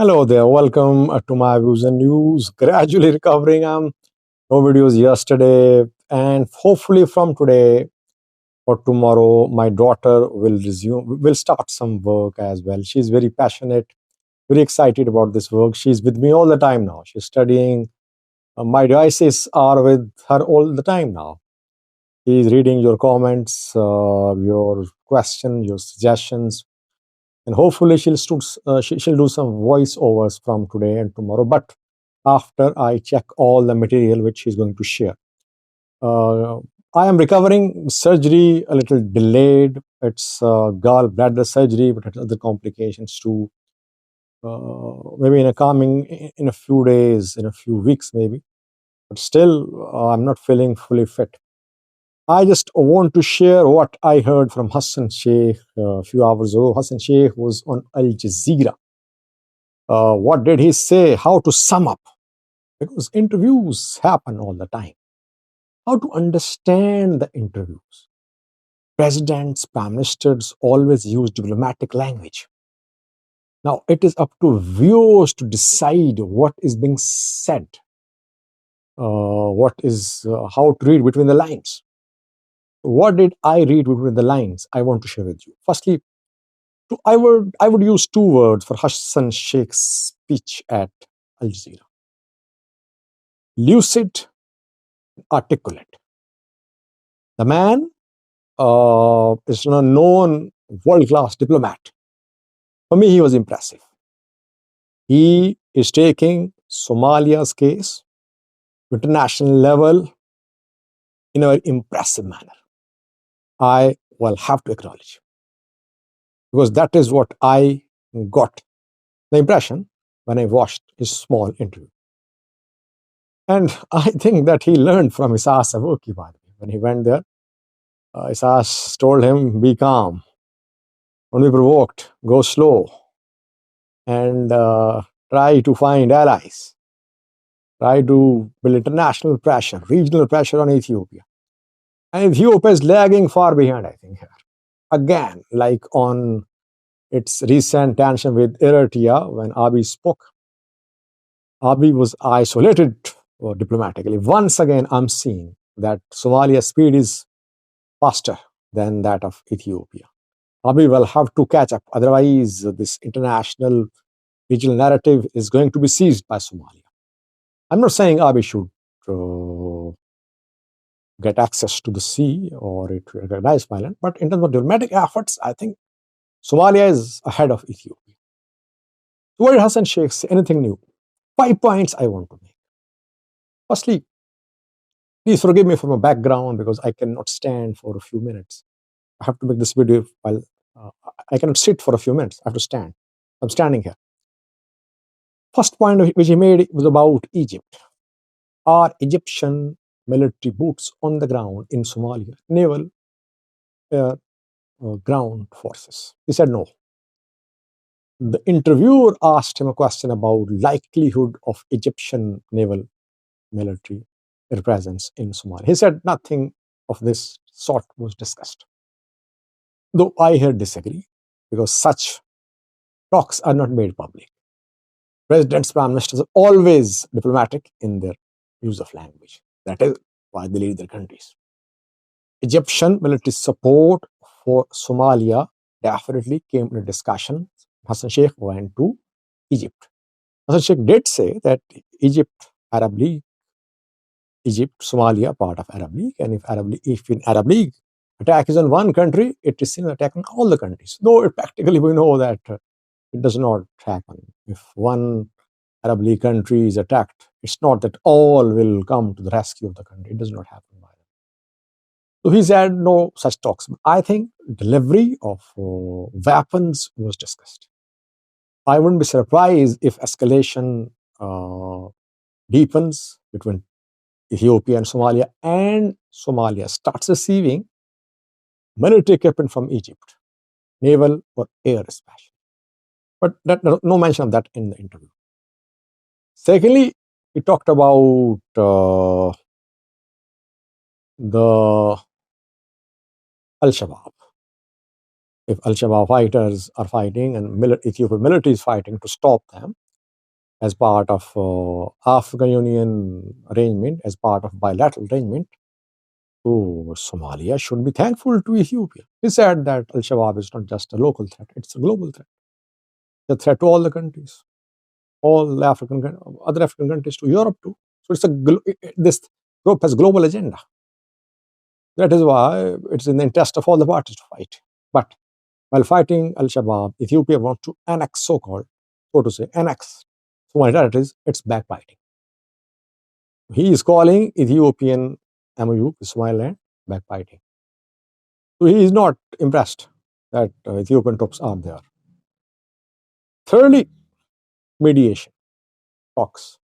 Hello there, welcome to my views and news. Gradually recovering. No videos yesterday, and hopefully from today or tomorrow, my daughter will start some work as well. She's very passionate, very excited about this work. She's with me all the time now. She's studying. My devices are with her all the time now. She's reading your comments, your questions, your suggestions, and hopefully she'll do some voiceovers from today and tomorrow, but after I check all the material which she's going to share. uh, I am recovering. Surgery a little delayed. It's gallbladder surgery, but it has other complications too. Maybe in a few days, in a few weeks maybe, but still I'm not feeling fully fit. I just want to share what I heard from Hassan Sheikh a few hours ago. Hassan Sheikh was on Al Jazeera. What did he say? How to sum up? Because interviews happen all the time. How to understand the interviews? Presidents, prime ministers always use diplomatic language. Now, it is up to viewers to decide what is being said, how to read between the lines. What did I read between the lines? I want to share with you. Firstly, I would use two words for Hassan Sheikh's speech at Al Jazeera: lucid, articulate. The man is a known world-class diplomat. For me, he was impressive. He is taking Somalia's case to international level in a very impressive manner. I will have to acknowledge, because that is what I got the impression when I watched his small interview. And I think that he learned from Isas Savoki, by the way. When he went there, Isas told him, be calm, don't be provoked, go slow, and try to find allies, try to build international pressure, regional pressure on Ethiopia. And Ethiopia is lagging far behind, I think, here. Again, like on its recent tension with Eritrea, when Abiy spoke, Abiy was isolated diplomatically. Once again, I'm seeing that Somalia's speed is faster than that of Ethiopia. Abiy will have to catch up. Otherwise, this international regional narrative is going to be seized by Somalia. I'm not saying Abiy should get access to the sea or it recognize Somaliland, but in terms of diplomatic efforts, I think Somalia is ahead of Ethiopia. So what did Hassan Sheikh say? Anything new? 5 points I want to make. Firstly, please forgive me for my background because I cannot stand for a few minutes. I have to make this video while I cannot sit for a few minutes. I have to stand. I'm standing here. First point which he made was about Egypt. Are Egyptian military boots on the ground in Somalia, naval, air, ground forces? He said no. The interviewer asked him a question about likelihood of Egyptian naval military presence in Somalia. He said nothing of this sort was discussed. Though I here disagree, because such talks are not made public. Presidents, prime ministers are always diplomatic in their use of language. That is why they lead their countries. Egyptian military support for Somalia definitely came into discussion. Hassan Sheikh went to Egypt. Hassan Sheikh did say that Arab League, Egypt, Somalia, part of Arab League, and if an Arab League attack is on one country, it is an attack on all the countries. Though practically we know that it does not happen. If one Arab League country is attacked, it's not that all will come to the rescue of the country. It does not happen. So he said no such talks. I think delivery of weapons was discussed. I wouldn't be surprised if escalation deepens between Ethiopia and Somalia starts receiving military equipment from Egypt, naval or air especially. But no mention of that in the interview. Secondly, he talked about the Al-Shabab. If Al-Shabab fighters are fighting and Ethiopian military is fighting to stop them, as part of African Union arrangement, as part of bilateral arrangement. So Somalia should be thankful to Ethiopia. He said that Al-Shabaab is not just a local threat, it's a global threat. It's a threat to all the countries, all other African countries, to Europe too. So this group has global agenda. That is why it's in the interest of all the parties to fight. But while fighting Al-Shabaab, Ethiopia wants to annex, so-called, so to say, annex Somali territories. It's backbiting. He is calling Ethiopian MOU, Somaliland, backbiting. So he is not impressed that Ethiopian troops are there. Thirdly, mediation, talks,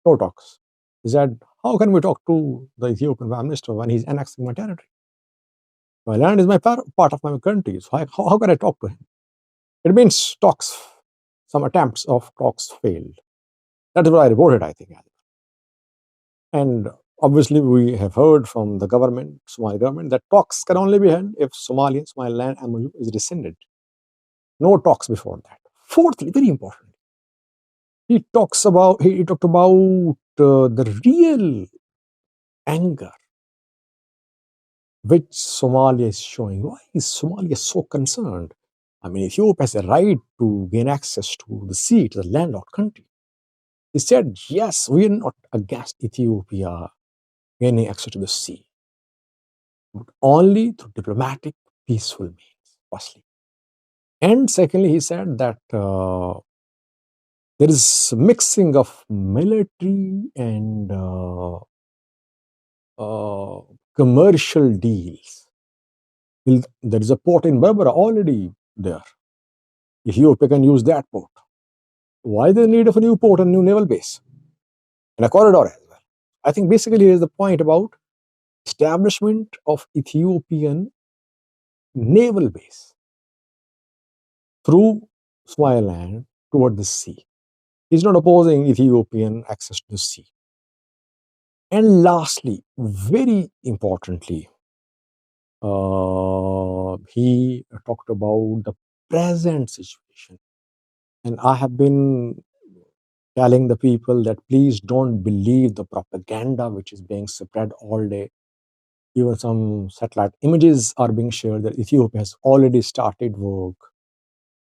no talks. He said, how can we talk to the Ethiopian Prime Minister when he's annexing my territory? My land is part of my country, so how can I talk to him? It means talks, some attempts of talks failed. That is what I reported, I think. And obviously, we have heard from the government, Somali government, that talks can only be held if Somaliland MOU is rescinded. No talks before that. Fourthly, very important, he talked about the real anger which Somalia is showing. Why is Somalia so concerned? I mean, Ethiopia has a right to gain access to the sea, to the landlocked country. He said, yes, we are not against Ethiopia gaining access to the sea, but only through diplomatic, peaceful means, firstly. And secondly, he said that there is mixing of military and commercial deals. There is a port in Berbera already there. Ethiopia can use that port. Why the need of a new port and new naval base? And a corridor as well. I think basically here is the point about establishment of Ethiopian naval base through Somaliland toward the sea. He's not opposing Ethiopian access to the sea. And lastly, very importantly, he talked about the present situation. And I have been telling the people that please don't believe the propaganda which is being spread all day. Even some satellite images are being shared that Ethiopia has already started work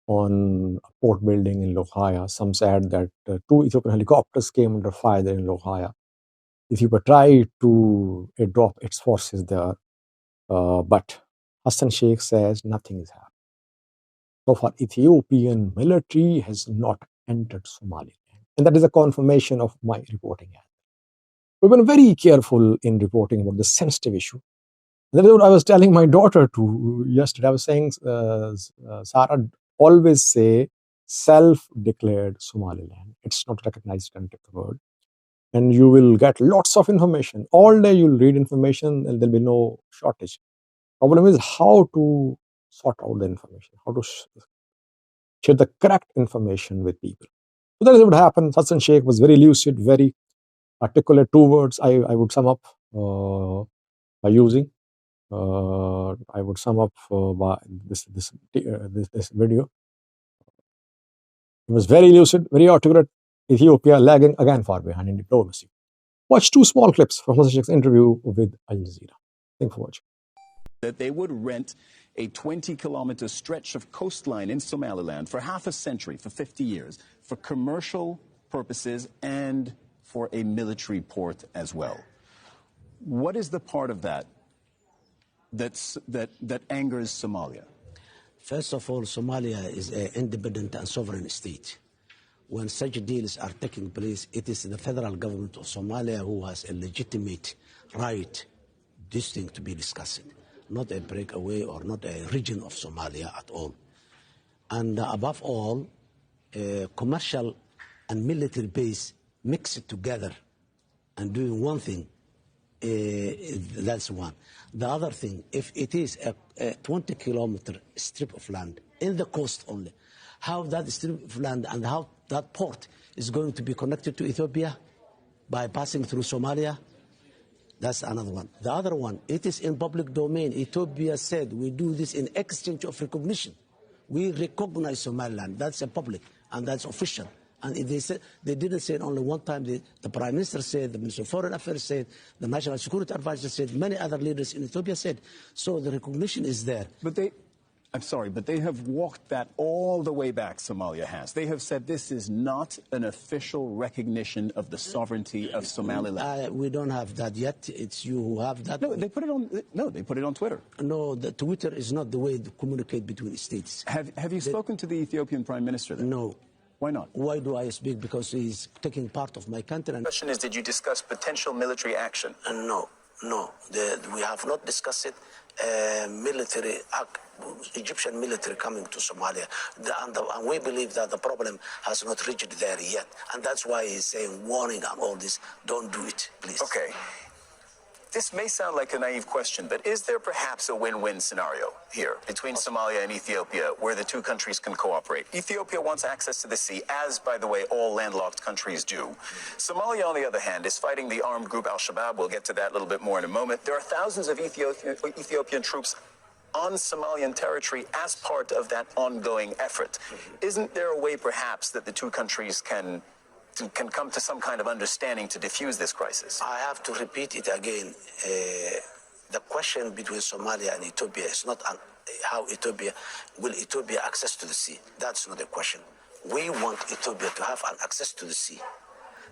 on a port building in Lohaya. Some said that 2 Ethiopian helicopters came under fire there in Lohaya. Ethiopia tried to drop its forces there, but Hassan Sheikh says nothing is happening. So far, Ethiopian military has not entered Somaliland. And that is a confirmation of my reporting. We've been very careful in reporting about the sensitive issue. That is what I was telling my daughter to yesterday. I was saying, Sarah, always say self-declared Somaliland. It's not recognized country of the world. And you will get lots of information. All day you'll read information and there'll be no shortage. Problem is how to sort out the information, how to share the correct information with people. So that is what happened. Hassan Sheikh was very lucid, very articulate. 2 words I would sum up by using. I would sum up by this video. It was very lucid, very articulate. Ethiopia lagging again far behind in diplomacy. Watch 2 small clips from Hassan Sheikh's interview with Al Jazeera. Thank you for watching. That they would rent a 20-kilometer stretch of coastline in Somaliland for half a century, for 50 years, for commercial purposes and for a military port as well. What is the part of that that angers Somalia? First of all, Somalia is an independent and sovereign state. When such deals are taking place, it is the federal government of Somalia who has a legitimate right this thing to be discussed, not a breakaway or not a region of Somalia at all. And above all, commercial and military base mixed together and doing one thing, that's one. The other thing, if it is a 20-kilometer strip of land in the coast only, how that strip of land and how that port is going to be connected to Ethiopia by passing through Somalia, that's another one. The other one, it is in public domain. Ethiopia said we do this in exchange of recognition. We recognize Somaliland. That's a public and that's official. And if they didn't say it only one time. The Prime Minister said, the Minister of Foreign Affairs said, the National Security Advisor said, many other leaders in Ethiopia said. So the recognition is there. But I'm sorry, but they have walked that all the way back, Somalia has. They have said this is not an official recognition of the sovereignty of Somaliland. We don't have that yet. It's you who have that. No, they put it on Twitter. No, the Twitter is not the way to communicate between states. Have you spoken to the Ethiopian Prime Minister then? No. Why not? Why do I speak? Because he's taking part of my country. The question is, did you discuss potential military action? No. We have not discussed it. Egyptian military coming to Somalia. And we believe that the problem has not reached there yet. And that's why he's saying, warning and all this, don't do it, please. Okay. This may sound like a naive question, but is there perhaps a win-win scenario here between Somalia and Ethiopia where the two countries can cooperate? Ethiopia wants access to the sea, as, by the way, all landlocked countries do. Somalia, on the other hand, is fighting the armed group Al-Shabaab. We'll get to that a little bit more in a moment. There are thousands of Ethiopian troops on Somalian territory as part of that ongoing effort. Isn't there a way, perhaps, that the two countries can come to some kind of understanding to defuse this crisis? I have to repeat it again. The question between Somalia and Ethiopia is not how will Ethiopia access to the sea. That's not the question. We want Ethiopia to have an access to the sea.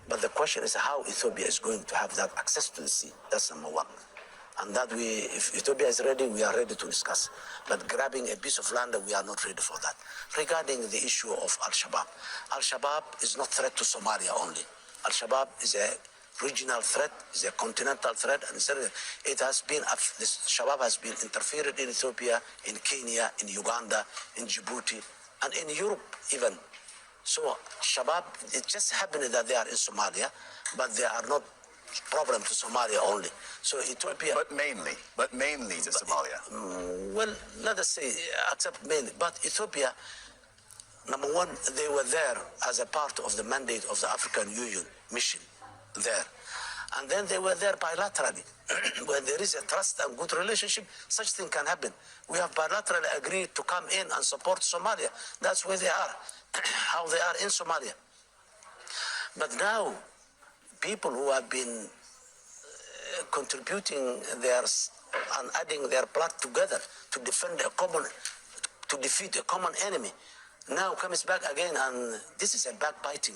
But the question is how Ethiopia is going to have that access to the sea. That's number one. And that if Ethiopia is ready, we are ready to discuss. But grabbing a piece of land, we are not ready for that. Regarding the issue of Al-Shabaab, Al-Shabaab is not a threat to Somalia only. Al-Shabaab is a regional threat, is a continental threat, and it has been, Shabaab has been interfered in Ethiopia, in Kenya, in Uganda, in Djibouti, and in Europe even. So Shabaab, it just happened that they are in Somalia, but they are not problem to Somalia only. So Ethiopia... But mainly to Somalia. Well, let us say, except mainly. But Ethiopia, number one, they were there as a part of the mandate of the African Union mission there. And then they were there bilaterally. When there is a trust and good relationship, such thing can happen. We have bilaterally agreed to come in and support Somalia. That's where they are, how they are in Somalia. But now, people who have been contributing and adding their blood together to defend to defeat a common enemy, now comes back again, and this is a backbiting.